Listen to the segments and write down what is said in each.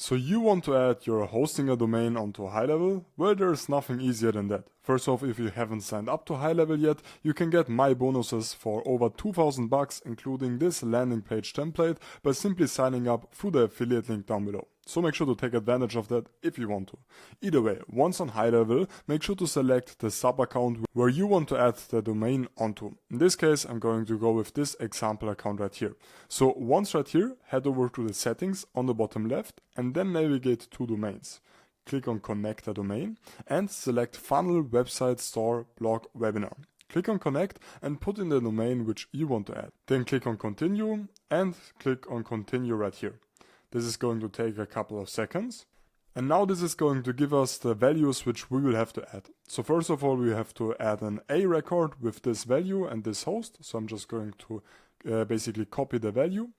So you want to add your hosting a domain onto GoHighLevel? Well, there's nothing easier than that. First off, if you haven't signed up to GoHighLevel yet, you can get my bonuses for over 2,000 bucks, including this landing page template, by simply signing up through the affiliate link down below. So make sure to take advantage of that if you want to. Either way, once on GoHighLevel, make sure to select the sub account where you want to add the domain onto. In this case, I'm going to go with this example account right here. So once right here, head over to the settings on the bottom left and then navigate to domains. Click on connect a domain and select funnel, website, store, blog, webinar. Click on connect and put in the domain which you want to add. Then click on continue and click on continue right here. This is going to take a couple of seconds. And now this is going to give us the values which we will have to add. So first of all, we have to add an A record with this value and this host. So I'm just going to basically copy the value.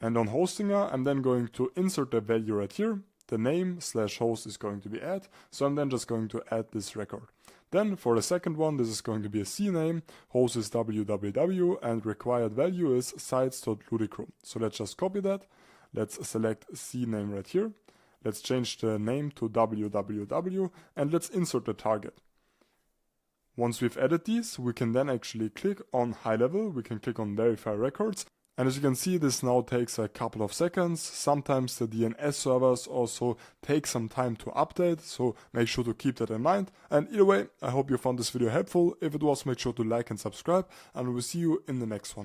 And on Hostinger, I'm then going to insert the value right here. The name / host is going to be add. So I'm then just going to add this record. Then for the second one, this is going to be a CNAME, host is www, and required value is sites.ludicro. So let's just copy that. Let's select CNAME right here. Let's change the name to www and let's insert the target. Once we've added these, we can then actually click on GoHighLevel. We can click on verify records. And as you can see, this now takes a couple of seconds. Sometimes the DNS servers also take some time to update, so make sure to keep that in mind. And either way, I hope you found this video helpful. If it was, make sure to like and subscribe, and we'll see you in the next one.